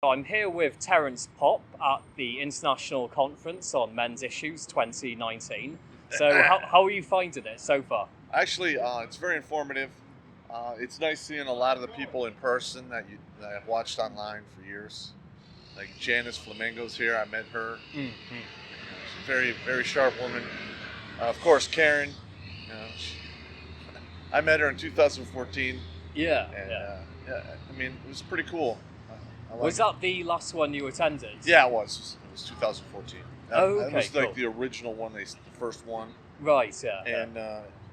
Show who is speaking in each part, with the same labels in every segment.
Speaker 1: I'm here with Terrence Popp at the International Conference on Men's Issues 2019. So how are you finding it so far?
Speaker 2: Actually, it's very informative. It's nice seeing a lot of the people in person that I've watched online for years. Like Janice Flamingo's here. I met her.
Speaker 1: Mm-hmm.
Speaker 2: She's a very, very sharp woman. Of course, Karen. I met her in 2014.
Speaker 1: Yeah.
Speaker 2: I mean, it was pretty cool.
Speaker 1: Was that the last one you attended?
Speaker 2: Yeah, it was. It was 2014.
Speaker 1: Okay,
Speaker 2: it was like
Speaker 1: cool.
Speaker 2: the original one, the first one.
Speaker 1: Right, yeah.
Speaker 2: And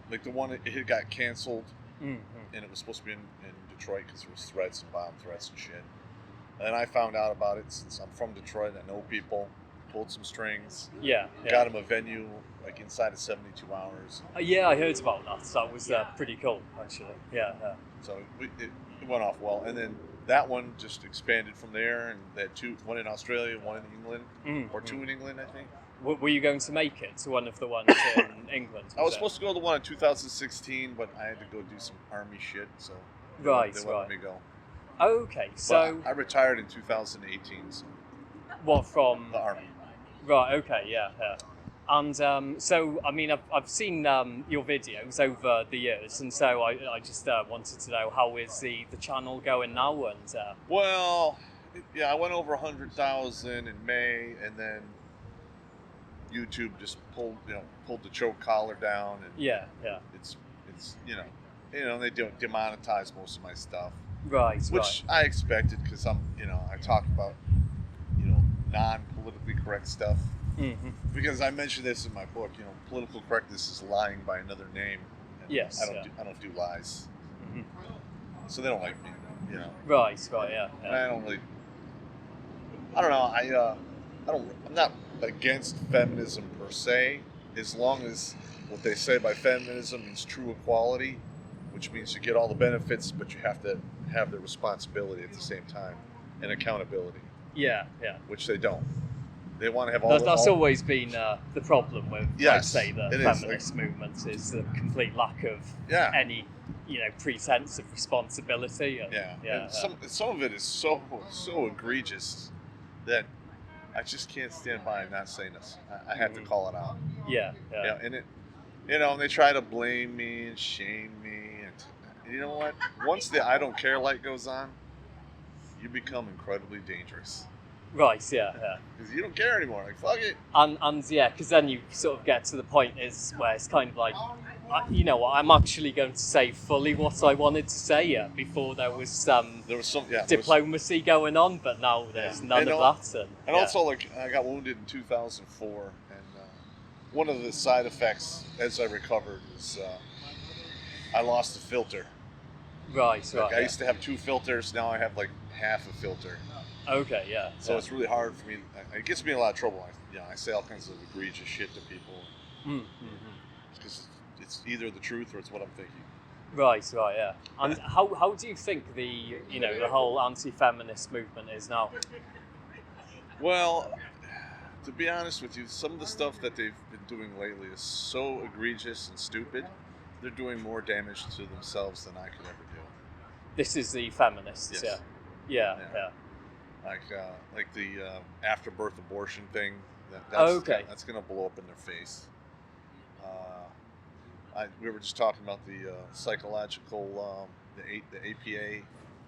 Speaker 2: like the one, it got canceled.
Speaker 1: Mm-hmm.
Speaker 2: And it was supposed to be in Detroit because there was threats and bomb threats and shit. And I found out about it since I'm from Detroit. I know people, pulled some strings.
Speaker 1: Yeah.
Speaker 2: Got them a venue like inside of 72 hours.
Speaker 1: Yeah, I heard about that. That was pretty cool, actually. Yeah.
Speaker 2: So it went off well. And then that one just expanded from there. And they had two, one in Australia, one in England, or two in England, I think.
Speaker 1: Were you going to make it to one of the ones in England?
Speaker 2: I was supposed to go to the one in 2016, but I had to go do some army shit, so they wouldn't let me go.
Speaker 1: Okay, so
Speaker 2: but I retired in 2018. So
Speaker 1: what, from
Speaker 2: the army?
Speaker 1: Right. Okay. Yeah. And so, I mean, I've seen your videos over the years, and so I just wanted to know, how is the channel going now? And
Speaker 2: well, yeah, I went over 100,000 in May, and then YouTube just pulled the choke collar down, and it's they don't demonetize most of my stuff, which I expected because I talk about non-politically correct stuff, because I mentioned this in my book. Political correctness is lying by another name. And
Speaker 1: yes,
Speaker 2: I don't do lies, so they don't like me.
Speaker 1: Right, yeah.
Speaker 2: And I don't really. I don't know. I'm not against feminism per se, as long as what they say by feminism means true equality, which means you get all the benefits, but you have to have the responsibility at the same time and accountability.
Speaker 1: Yeah.
Speaker 2: Which they don't. They want to have all.
Speaker 1: That's always been the problem with, I'd say, the feminist movement is the complete lack of any pretense of responsibility. And
Speaker 2: some of it is so egregious that I just can't stand by and not say this. I have to call it out.
Speaker 1: Yeah.
Speaker 2: And it, and they try to blame me and shame me, and you know what? Once the I don't care light goes on, you become incredibly dangerous.
Speaker 1: Right. Yeah.
Speaker 2: Because you don't care anymore. Like, fuck it.
Speaker 1: And yeah, because then you sort of get to the point where it's kind of like, I'm actually going to say fully what I wanted to say. Before there was some diplomacy going on, but now there's none of that.
Speaker 2: And also, like, I got wounded in 2004, and one of the side effects as I recovered is I lost a filter.
Speaker 1: Right.
Speaker 2: I used to have 2 filters. Now I have like half a filter.
Speaker 1: Okay. Yeah.
Speaker 2: So it's really hard for me. It gets me in a lot of trouble. I say all kinds of egregious shit to people. Because it's either the truth or it's what I'm thinking.
Speaker 1: Right, yeah. And how do you think the whole anti-feminist movement is now?
Speaker 2: Well, to be honest with you, some of the stuff that they've been doing lately is so egregious and stupid. They're doing more damage to themselves than I could ever do.
Speaker 1: This is the feminists,
Speaker 2: yes.
Speaker 1: Yeah.
Speaker 2: Like the after-birth abortion thing. That's going to blow up in their face. We were just talking about the psychological, the APA,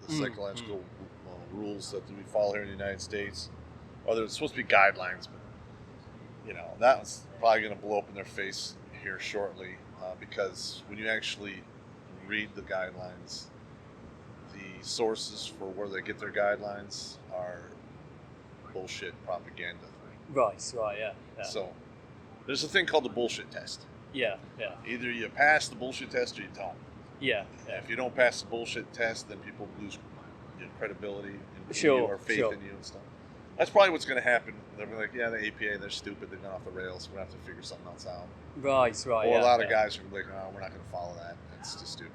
Speaker 2: the psychological rules that we follow here in the United States. Or there's supposed to be guidelines, but that's probably going to blow up in their face here shortly, because when you actually read the guidelines, the sources for where they get their guidelines are bullshit propaganda.
Speaker 1: Right, yeah.
Speaker 2: So there's a thing called the bullshit test.
Speaker 1: Yeah.
Speaker 2: Either you pass the bullshit test or you don't.
Speaker 1: Yeah.
Speaker 2: If you don't pass the bullshit test, then people lose credibility in you or faith in you and stuff. That's probably what's going to happen. They'll be like, the APA, they're stupid. They've gone off the rails. We're going to have to figure something else out.
Speaker 1: Right.
Speaker 2: Or a lot of guys are like, no, we're not going to follow that. It's just stupid.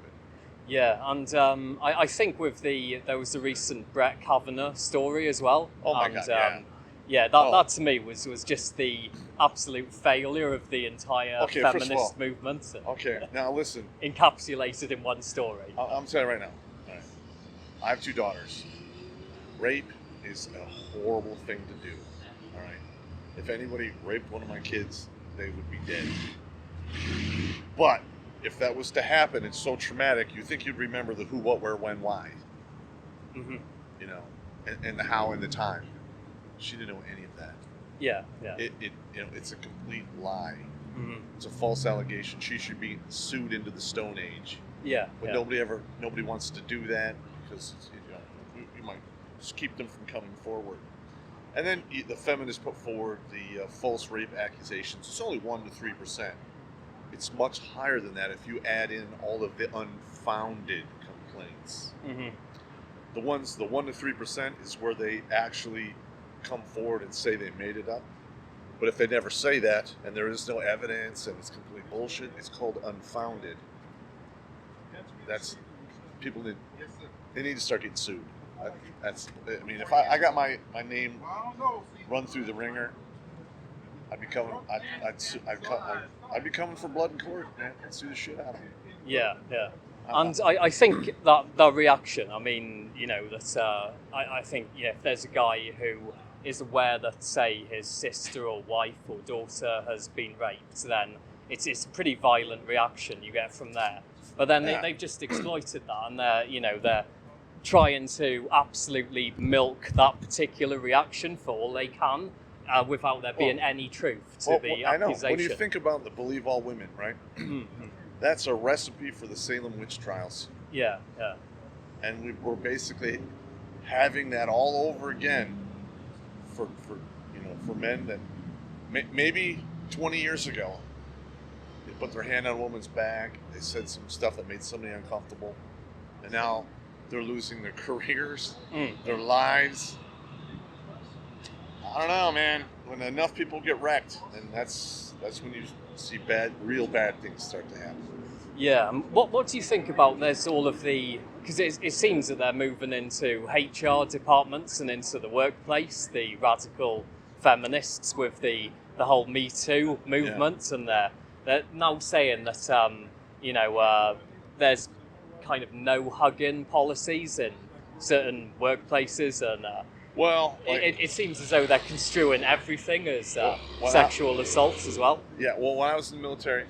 Speaker 1: Yeah, and I think there was the recent Brett Kavanaugh story as well.
Speaker 2: Oh my God, yeah.
Speaker 1: That to me was just the absolute failure of the entire feminist movement.
Speaker 2: Okay, now listen.
Speaker 1: Encapsulated in one story.
Speaker 2: I'm telling you right now. All right. I have 2 daughters. Rape is a horrible thing to do. All right. If anybody raped one of my kids, they would be dead. But if that was to happen, it's so traumatic. You think you'd remember the who, what, where, when, why.
Speaker 1: Mm-hmm.
Speaker 2: You know, and the how and the time. She didn't know any of that.
Speaker 1: Yeah, yeah.
Speaker 2: It's a complete lie.
Speaker 1: Mm-hmm.
Speaker 2: It's a false allegation. She should be sued into the Stone Age.
Speaker 1: Yeah.
Speaker 2: But nobody wants to do that because you might just keep them from coming forward. And then the feminists put forward the false rape accusations. It's only 1% to 3%. It's much higher than that if you add in all of the unfounded complaints.
Speaker 1: Mm-hmm.
Speaker 2: The 1% to 3% is where they actually come forward and say they made it up. But if they never say that and there is no evidence and it's complete bullshit, it's called unfounded. That's people need to start getting sued. If I got my name run through the ringer, I'd be coming for blood and court, man. I'd sue the shit out of them.
Speaker 1: Yeah, yeah. And I think that reaction, I mean, I think, if there's a guy who is aware that, say, his sister or wife or daughter has been raped, then it's a pretty violent reaction you get from there. But then they've just exploited that, and they're trying to absolutely milk that particular reaction for all they can, without there being any truth to the accusation. I know.
Speaker 2: When you think about the believe all women, right? That's a recipe for the Salem witch trials.
Speaker 1: Yeah, yeah.
Speaker 2: And we're basically having that all over again for men that maybe 20 years ago they put their hand on a woman's back, they said some stuff that made somebody uncomfortable, and now they're losing their careers, their lives. I don't know, man. When enough people get wrecked, then that's when you see real bad things start to happen.
Speaker 1: Yeah. What do you think about there's all of the, because it seems that they're moving into HR departments and into the workplace, the radical feminists with the whole Me Too movement, and they're now saying that there's kind of no hugging policies in certain workplaces, and it seems as though they're construing everything as sexual assaults as well.
Speaker 2: Yeah, well, when I was in the military,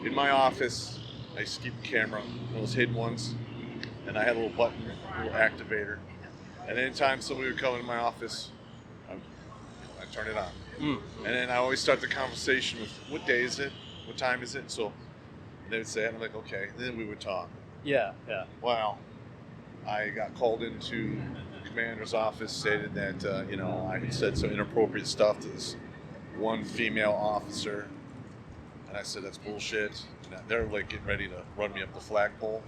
Speaker 2: in my office, I used to keep the camera, those hidden ones, and I had a little button, a little activator, and anytime somebody would come in my office, I'd turn it on. And then I always start the conversation with, what day is it? What time is it? So they would say it, and I'm like, okay, and then we would talk.
Speaker 1: Yeah, yeah.
Speaker 2: Well, I got called into the commander's office, stated that, I had said some inappropriate stuff to this one female officer. And I said, that's bullshit. And they're like getting ready to run me up the flagpole.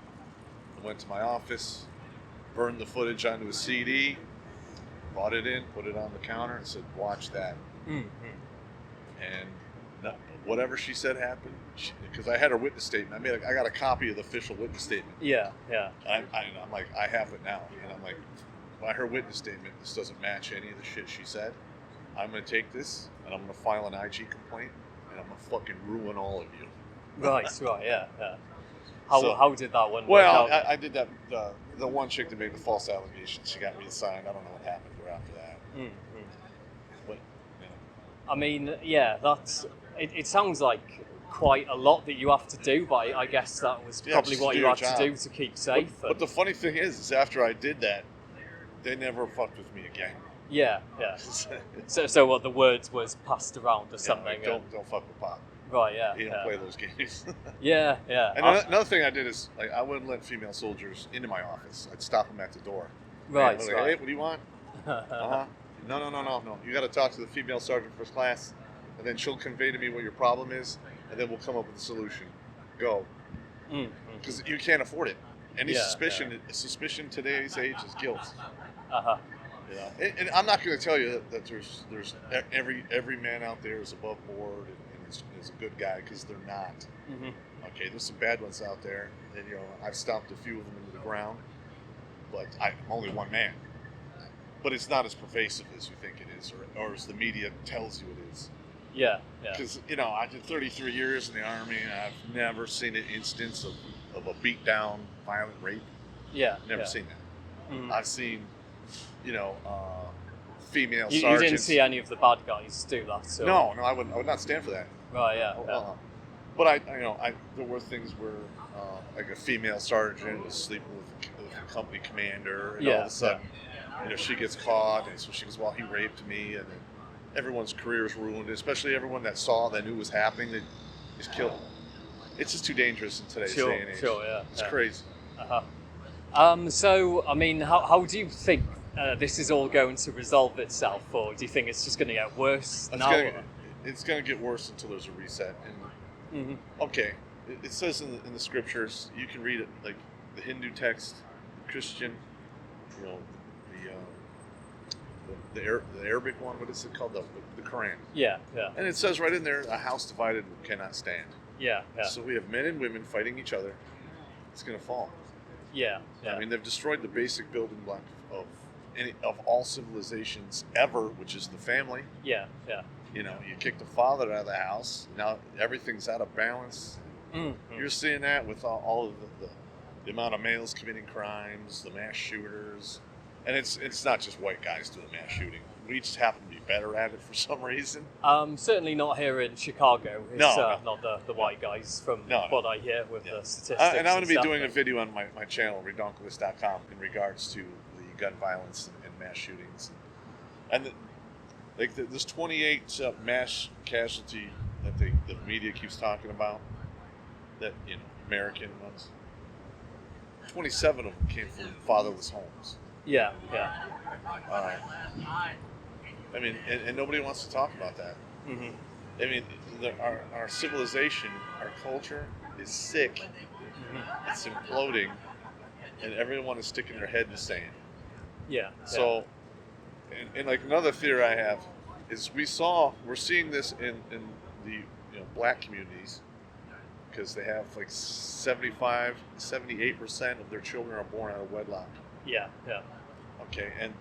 Speaker 2: I went to my office, burned the footage onto a CD, brought it in, put it on the counter, and said, watch that. And whatever she said happened, because I had her witness statement. I got a copy of the official witness statement.
Speaker 1: Yeah, yeah.
Speaker 2: I'm like, I have it now. And I'm like, by her witness statement, this doesn't match any of the shit she said. I'm going to take this, and I'm going to file an IG complaint, and I'm going to fucking ruin all of you.
Speaker 1: Right, yeah. How did that one work
Speaker 2: out?
Speaker 1: Well,
Speaker 2: I did that. The one chick that made the false allegation, she got reassigned. I don't know what happened to her after that. But,
Speaker 1: I mean, yeah, it sounds like quite a lot that you have to do, but I guess that was probably what you had to do to keep safe.
Speaker 2: But the funny thing is after I did that, they never fucked with me again.
Speaker 1: Yeah. So what, the words was passed around or something?
Speaker 2: Like, don't fuck with Popp.
Speaker 1: Right, yeah.
Speaker 2: He don't play those games.
Speaker 1: Yeah.
Speaker 2: And another thing I did is, I wouldn't let female soldiers into my office. I'd stop them at the door.
Speaker 1: Right,
Speaker 2: Like, hey, what do you want? No. You got to talk to the female sergeant first class, and then she'll convey to me what your problem is, and then we'll come up with a solution. Go. Because you can't afford it. Any suspicion today's age is guilt. And I'm not going to tell you that there's every man out there is above board and is a good guy, because they're not. Okay, there's some bad ones out there, and I've stomped a few of them into the ground, but I'm only one man. But it's not as pervasive as you think it is, or as the media tells you it is.
Speaker 1: Yeah.
Speaker 2: Because I did 33 years in the Army, and I've never seen an instance of a beat down, violent rape.
Speaker 1: Yeah.
Speaker 2: Never seen that. I've seen female
Speaker 1: You
Speaker 2: sergeants.
Speaker 1: didn't see any of the bad guys do that, so
Speaker 2: No, I would not stand for that.
Speaker 1: right, yeah.
Speaker 2: But there were things where like a female sergeant was sleeping with a company commander, and all of a sudden, she gets caught, and so she goes, "Well, he raped me," and then everyone's career is ruined, especially everyone that knew it was happening. That is killed. It's just too dangerous in today's day and age.
Speaker 1: Sure, yeah.
Speaker 2: It's crazy.
Speaker 1: So, I mean, how do you think this is all going to resolve itself, or do you think it's just going to get worse now?
Speaker 2: It's going to get worse until there's a reset. And okay, it says in the scriptures, you can read it like the Hindu text, the Christian, the Arabic one. What is it called? The Quran.
Speaker 1: Yeah.
Speaker 2: And it says right in there, a house divided cannot stand.
Speaker 1: Yeah.
Speaker 2: So we have men and women fighting each other. It's going to fall.
Speaker 1: Yeah.
Speaker 2: I mean, they've destroyed the basic building block of all civilizations ever, which is the family.
Speaker 1: Yeah.
Speaker 2: You kick the father out of the house. Now everything's out of balance. You're seeing that with all of the amount of males committing crimes, the mass shooters, and it's not just white guys doing mass shooting. We just happen to be better at it for some reason.
Speaker 1: Certainly not here in Chicago. It's not the white guys from what I hear with the statistics.
Speaker 2: And I'm going to be doing a video on my channel, redonkulous.com, in regards to the gun violence and mass shootings. And there's 28 mass casualty that the media keeps talking about, that, American ones. 27 of them came from fatherless homes.
Speaker 1: Yeah.
Speaker 2: I mean, and nobody wants to talk about that. I mean, our civilization, our culture is sick. It's imploding, and everyone is sticking their head in the sand.
Speaker 1: Yeah.
Speaker 2: So, and like another theory I have is we're seeing this in the black communities, because they have like 78% of their children are born out of wedlock.
Speaker 1: Yeah.
Speaker 2: Okay, and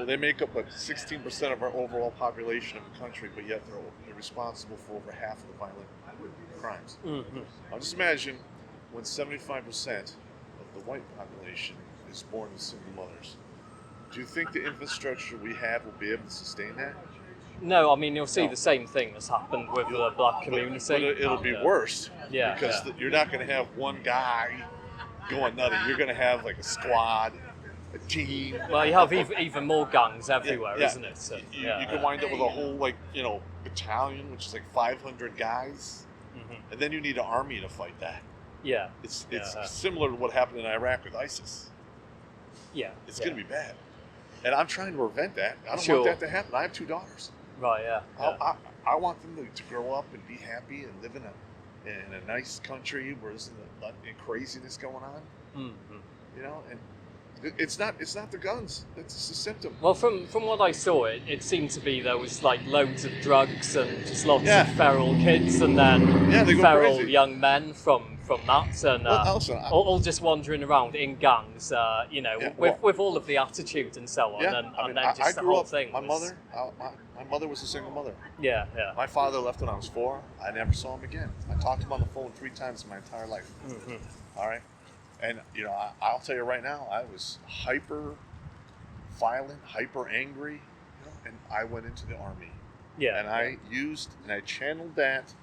Speaker 2: they make up like 16% of our overall population of the country, but yet they're responsible for over half of the violent crimes. Now just imagine when 75% of the white population is born to single mothers. Do you think the infrastructure we have will be able to sustain that?
Speaker 1: No, I mean, you'll see the same thing that's happened with the black community.
Speaker 2: But it'll be worse.
Speaker 1: Yeah.
Speaker 2: Because you're not going to have one guy going nutty. You're going to have like a squad, a team.
Speaker 1: Well, you have even more gangs everywhere, isn't it? So,
Speaker 2: you can wind up with a whole battalion, which is like 500 guys, and then you need an army to fight that.
Speaker 1: Yeah.
Speaker 2: It's similar to what happened in Iraq with ISIS.
Speaker 1: Yeah.
Speaker 2: It's going to be bad. And I'm trying to prevent that. I don't want that to happen. I have 2 daughters.
Speaker 1: Right, yeah.
Speaker 2: I want them to grow up and be happy and live in a nice country where there's not craziness going on. And it's not the guns. It's just a symptom.
Speaker 1: Well, from what I saw, it seemed to be there was like loads of drugs and just lots of feral kids, and then feral
Speaker 2: crazy.
Speaker 1: young men from that, and all just wandering around in gangs, with all of the attitude and so on, and then just the whole thing.
Speaker 2: My mother was a single mother.
Speaker 1: Yeah.
Speaker 2: My father left when I was 4. I never saw him again. I talked to him on the phone 3 times in my entire life. All right, and I'll tell you right now, I was hyper violent, hyper angry, and I went into the army.
Speaker 1: Yeah.
Speaker 2: And I channeled that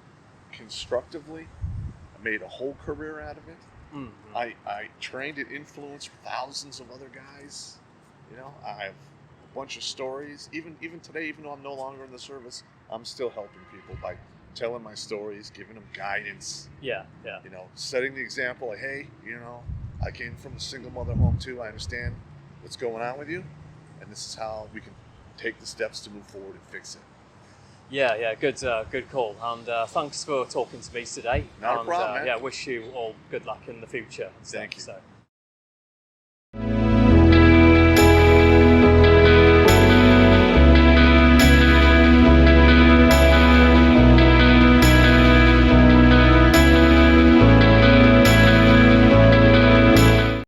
Speaker 2: constructively. Made a whole career out of it. I trained and influenced thousands of other guys. I have a bunch of stories. Even today, even though I'm no longer in the service, I'm still helping people by telling my stories, giving them guidance.
Speaker 1: Yeah.
Speaker 2: Setting the example. Like, hey, I came from a single mother home too. I understand what's going on with you, and this is how we can take the steps to move forward and fix it.
Speaker 1: Yeah, good call, and thanks for talking to me today.
Speaker 2: Not a problem, man.
Speaker 1: Wish you all good luck in the future.
Speaker 2: Thank you.
Speaker 1: So.